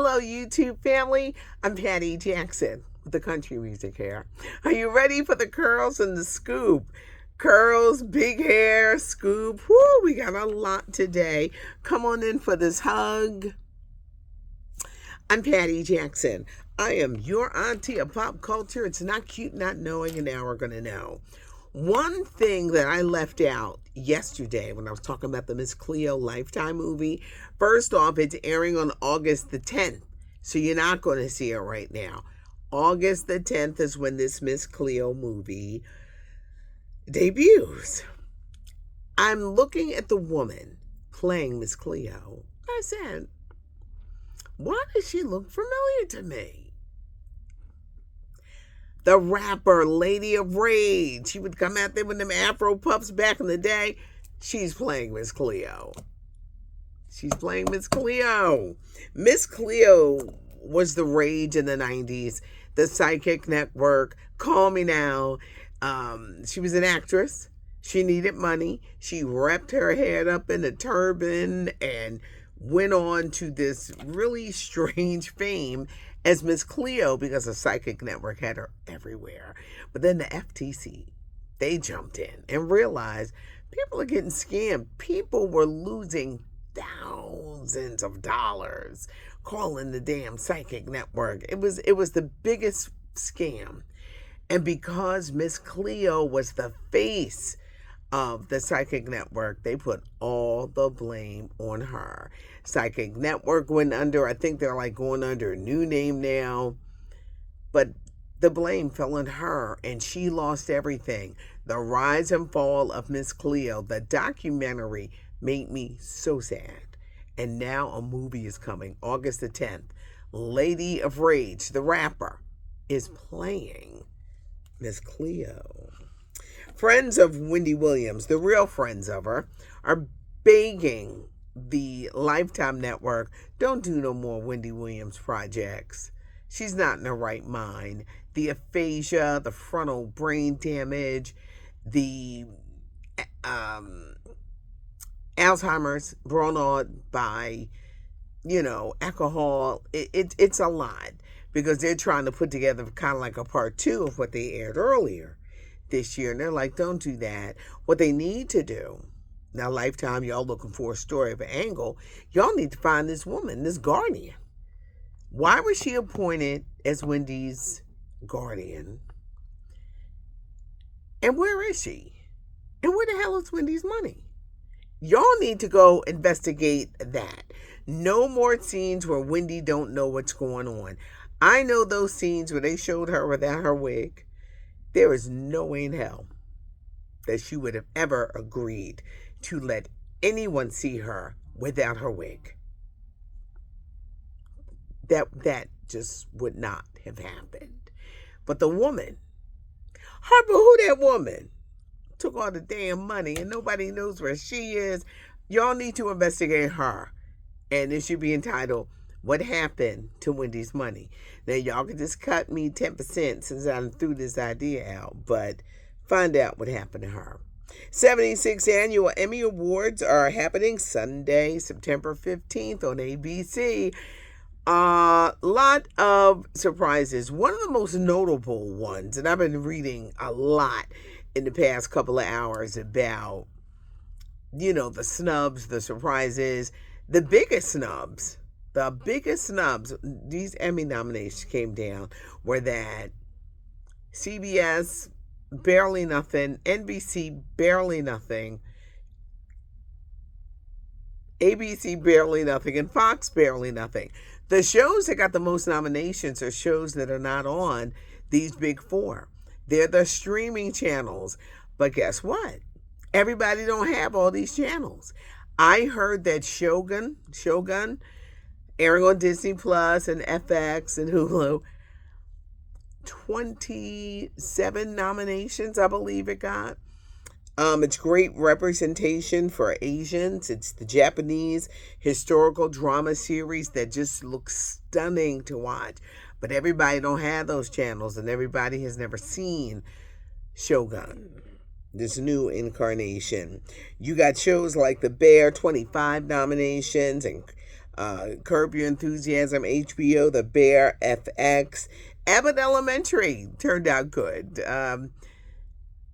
Hello, YouTube family. I'm Patty Jackson with the country music hair. Are you ready for the curls and the scoop? Curls, big hair, scoop. Whoo, we got a lot today. Come on in for this hug. I'm Patty Jackson. I am your auntie of pop culture. It's not cute not knowing, and now we're going to know. One thing that I left out yesterday when I was talking about the Miss Cleo Lifetime movie, first off, it's airing on August the 10th, so you're not going to see it right now. August the 10th is when this Miss Cleo movie debuts. I'm looking at the woman playing Miss Cleo. I said, why does she look familiar to me? The rapper, Lady of Rage. She would come out there with them Afro puffs back in the day. She's playing Miss Cleo. She's playing Miss Cleo. Miss Cleo was the rage in the 90s. The Psychic Network, Call Me Now. She was an actress. She needed money. She wrapped her head up in a turban and went on to this really strange fame as Miss Cleo because the Psychic Network had her everywhere. But then the FTC, they jumped in and realized people are getting scammed. People were losing thousands of dollars calling the damn Psychic Network. It was the biggest scam. And because Miss Cleo was the face of the Psychic Network, they put all the blame on her. Psychic Network went under. I think they're like going under a new name now. But the blame fell on her, and she lost everything. The Rise and Fall of Miss Cleo, the documentary, made me so sad. And now a movie is coming, August the 10th. Lady of Rage, the rapper, is playing Miss Cleo. Friends of Wendy Williams, the real friends of her, are begging the Lifetime Network, don't do no more Wendy Williams projects. She's not in her right mind. The aphasia, the frontal brain damage, the Alzheimer's brought on by, alcohol. It's a lot because they're trying to put together kind of like a part 2 of what they aired earlier this year. And they're like, don't do that. What they need to do, now Lifetime, y'all looking for a story of an angle, y'all need to find this woman, this guardian. Why was she appointed as Wendy's guardian? And where is she? And where the hell is Wendy's money? Y'all need to go investigate that. No more scenes where Wendy don't know what's going on. I know those scenes where they showed her without her wig. There is no way in hell that she would have ever agreed to let anyone see her without her wig. That just would not have happened. But the woman, Harper, who that woman? Took all the damn money and nobody knows where she is. Y'all need to investigate her. And it should be entitled, What Happened to Wendy's Money? Now, y'all can just cut me 10% since I threw this idea out, but find out what happened to her. 76th Annual Emmy Awards are happening Sunday, September 15th on ABC. A lot of surprises. One of the most notable ones, and I've been reading a lot in the past couple of hours about, the snubs, the surprises, the biggest snubs, these Emmy nominations came down were that CBS, barely nothing, NBC, barely nothing, ABC, barely nothing, and Fox, barely nothing. The shows that got the most nominations are shows that are not on these big four. They're the streaming channels. But guess what? Everybody don't have all these channels. I heard that Shogun, airing on Disney Plus and FX and Hulu, 27 nominations, I believe it got. It's great representation for Asians. It's the Japanese historical drama series that just looks stunning to watch. But everybody don't have those channels, and everybody has never seen Shogun, this new incarnation. You got shows like The Bear, 25 nominations, and Curb Your Enthusiasm, HBO, The Bear, FX. Abbott Elementary turned out good.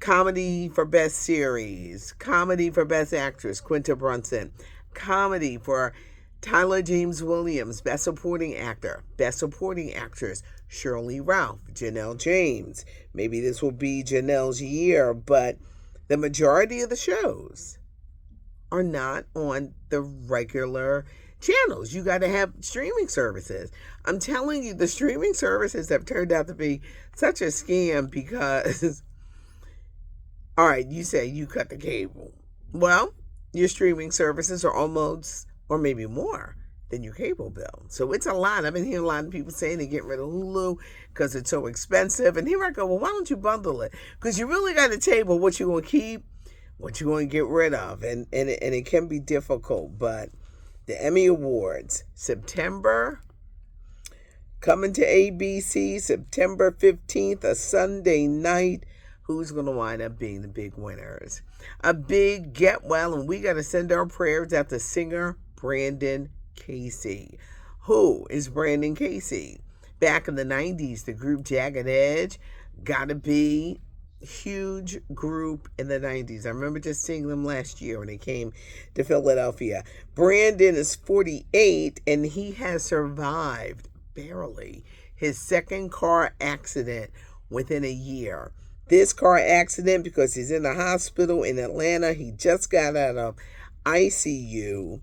Comedy for Best Series. Comedy for Best Actress, Quinta Brunson. Comedy for Tyler James Williams, Best Supporting Actor. Best Supporting Actress, Shirley Ralph, Janelle James. Maybe this will be Janelle's year, but the majority of the shows are not on the regular channels. You got to have streaming services. I'm telling you, the streaming services have turned out to be such a scam because, all right, you say you cut the cable. Well, your streaming services are almost, or maybe more than your cable bill. So it's a lot. I've been hearing a lot of people saying they're getting rid of Hulu because it's so expensive. And here I go, well, why don't you bundle it? Because you really got to table what you're going to keep, what you're going to get rid of. And it can be difficult. But the Emmy Awards, September, coming to ABC, September 15th, a Sunday night. Who's going to wind up being the big winners? A big get well, and we got to send our prayers out to singer Brandon Casey. Who is Brandon Casey? Back in the 90s, the group Jagged Edge, gotta be huge group in the 90s. I remember just seeing them last year when they came to Philadelphia. Brandon is 48, and he has survived, barely, his second car accident within a year. This car accident, because he's in the hospital in Atlanta, he just got out of ICU.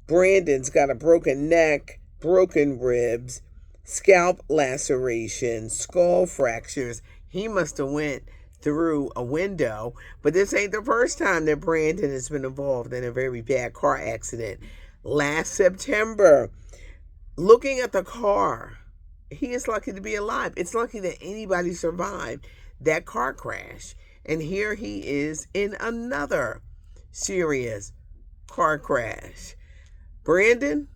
Brandon's got a broken neck, broken ribs, scalp laceration, skull fractures. He must have went through a window, but this ain't the first time that Brandon has been involved in a very bad car accident. Last September, looking at the car, he is lucky to be alive. It's lucky that anybody survived that car crash. And here he is in another serious car crash. Brandon,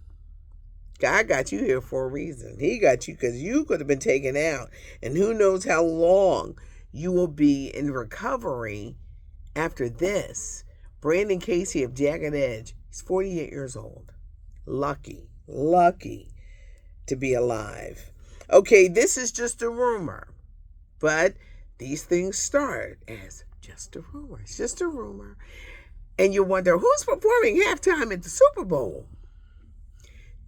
God got you here for a reason. He got you because you could have been taken out. And who knows how long you will be in recovery after this. Brandon Casey of Jagged Edge, he's 48 years old. Lucky to be alive. Okay, this is just a rumor. But these things start as just a rumor. It's just a rumor. And you wonder, who's performing halftime at the Super Bowl?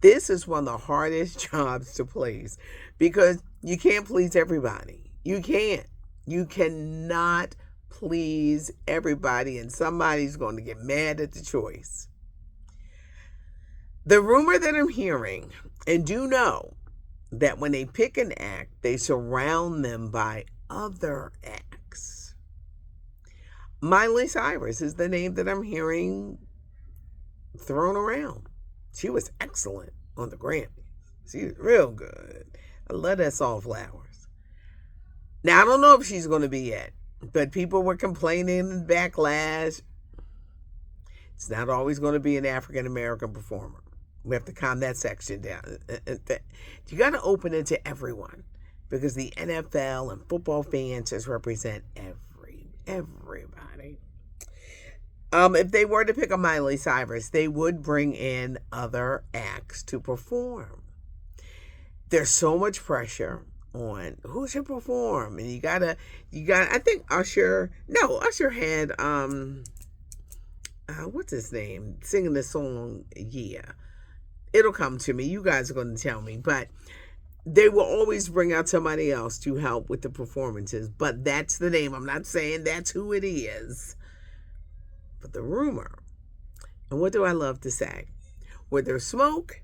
This is one of the hardest jobs to please because you can't please everybody. You can't. You cannot please everybody, and somebody's going to get mad at the choice. The rumor that I'm hearing, and do know that when they pick an act, they surround them by other acts. Miley Cyrus is the name that I'm hearing thrown around. She was excellent on the Grammys. She was real good. I love that song, Flowers. Now, I don't know if she's going to be yet, but people were complaining and backlash. It's not always going to be an African-American performer. We have to calm that section down. You got to open it to everyone because the NFL and football fans just represent everybody. If they were to pick a Miley Cyrus, they would bring in other acts to perform. There's so much pressure on who should perform, and you got. I think Usher had what's his name singing the song. Yeah, it'll come to me. You guys are going to tell me, but they will always bring out somebody else to help with the performances. But that's the name. I'm not saying that's who it is. But the rumor, and what do I love to say? Where there's smoke,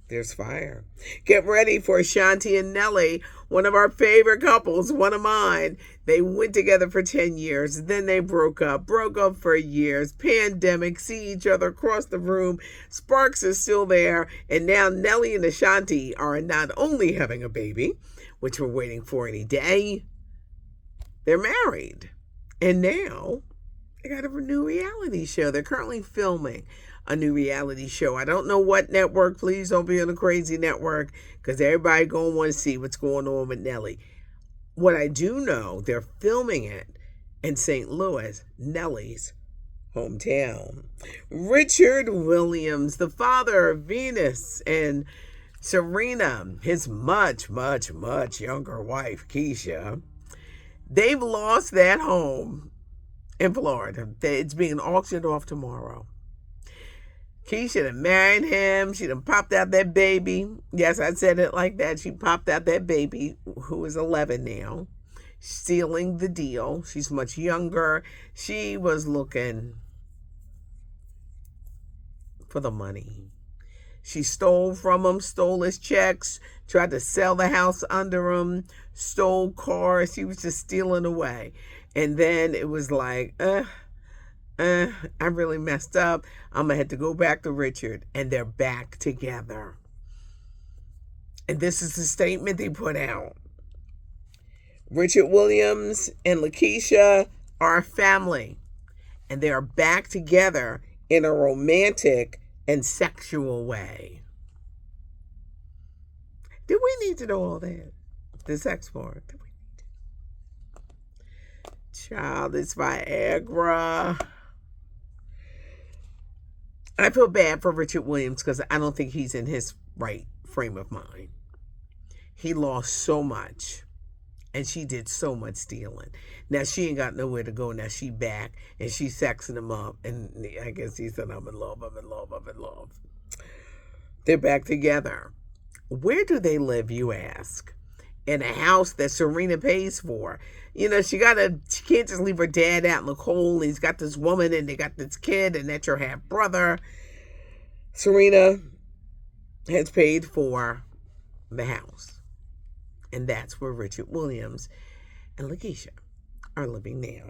there's fire. Get ready for Ashanti and Nelly, one of our favorite couples, one of mine. They went together for 10 years, then they broke up for years, pandemic, see each other across the room, sparks are still there, and now Nelly and Ashanti are not only having a baby, which we're waiting for any day, they're married. And now they got a new reality show. They're currently filming a new reality show. I don't know what network. Please don't be on a crazy network because everybody going to want to see what's going on with Nelly. What I do know, they're filming it in St. Louis, Nelly's hometown. Richard Williams, the father of Venus and Serena, his much, much, much younger wife, Keisha, they've lost that home in Florida. It's being auctioned off tomorrow. Keisha done married him. She done popped out that baby. Yes, I said it like that. She popped out that baby, who is 11 now, sealing the deal. She's much younger. She was looking for the money. She stole from him, stole his checks, tried to sell the house under him, stole cars. She was just stealing away. And then it was like, I really messed up. I'm going to have to go back to Richard. And they're back together. And this is the statement they put out. Richard Williams and Lakeisha are a family. And they are back together in a romantic and sexual way. Do we need to know all that? The sex part. Do we need to? Child, it's Viagra. I feel bad for Richard Williams because I don't think he's in his right frame of mind. He lost so much. And she did so much stealing. Now she ain't got nowhere to go. Now she back and she's sexing him up. And I guess he said, I'm in love, I'm in love, I'm in love. They're back together. Where do they live, you ask? In a house that Serena pays for. You know, she can't just leave her dad out in the cold. He's got this woman and they got this kid and that's your half brother. Serena has paid for the house. And that's where Richard Williams and Lakeisha are living now.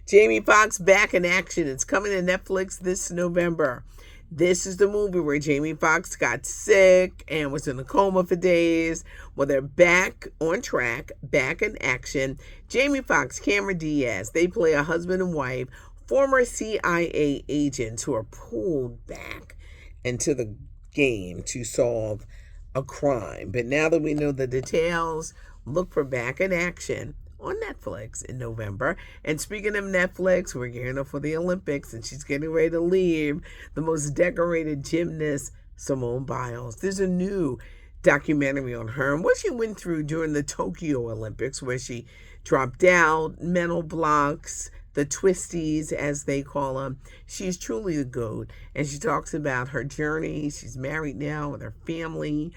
Jamie Foxx back in action. It's coming to Netflix this November. This is the movie where Jamie Foxx got sick and was in a coma for days. Well, they're back on track, back in action. Jamie Foxx, Cameron Diaz, they play a husband and wife, former CIA agents who are pulled back into the game to solve a crime. But now that we know the details, look for Back in Action on Netflix in November. And speaking of Netflix, we're gearing up for the Olympics and she's getting ready to leave. The most decorated gymnast, Simone Biles. There's a new documentary on her and what she went through during the Tokyo Olympics, where she dropped out, mental blocks, the twisties, as they call them. She's truly the GOAT. And she talks about her journey. She's married now with her family.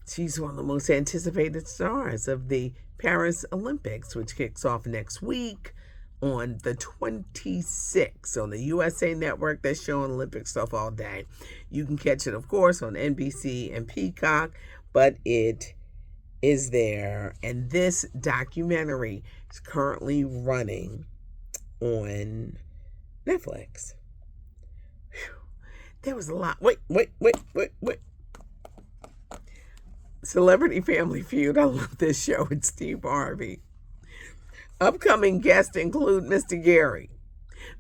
She's one of the most anticipated stars of the Paris Olympics, which kicks off next week on the 26th on the USA Network. That's showing Olympic stuff all day. You can catch it, of course, on NBC and Peacock, but it is there. And this documentary is currently running on Netflix. Whew. There was a lot. Wait. Celebrity Family Feud. I love this show. It's Steve Harvey. Upcoming guests include Mr. Gary.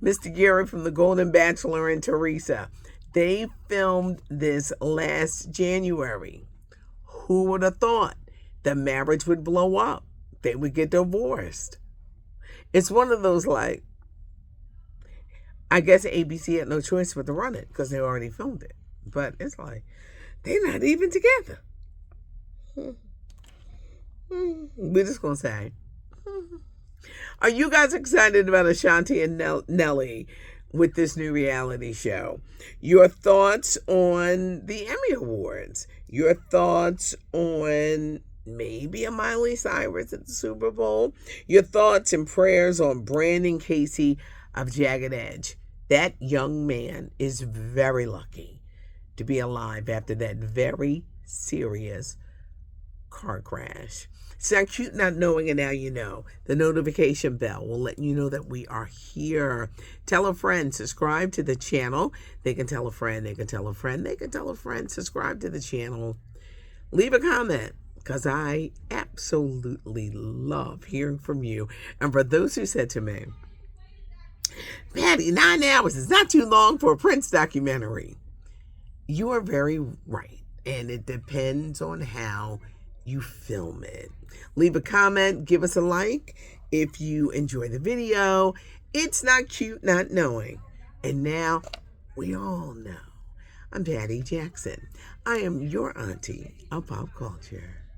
Mr. Gary from The Golden Bachelor and Teresa. They filmed this last January. Who would have thought the marriage would blow up? They would get divorced. It's one of those, like, I guess ABC had no choice but to run it because they already filmed it. But it's like, they're not even together. We're just going to say. Are you guys excited about Ashanti and Nelly with this new reality show? Your thoughts on the Emmy Awards? Your thoughts on maybe a Miley Cyrus at the Super Bowl? Your thoughts and prayers on Brandon Casey of Jagged Edge? That young man is very lucky to be alive after that very serious car crash. It's not cute not knowing, and now you know. The notification bell will let you know that we are here. Tell a friend, subscribe to the channel. They can tell a friend, they can tell a friend, they can tell a friend, subscribe to the channel. Leave a comment, because I absolutely love hearing from you. And for those who said to me, Patty, 9 hours is not too long for a Prince documentary. You are very right. And it depends on how you film it. Leave a comment, give us a like if you enjoy the video. It's not cute not knowing. And now we all know. I'm Patty Jackson. I am your auntie of pop culture.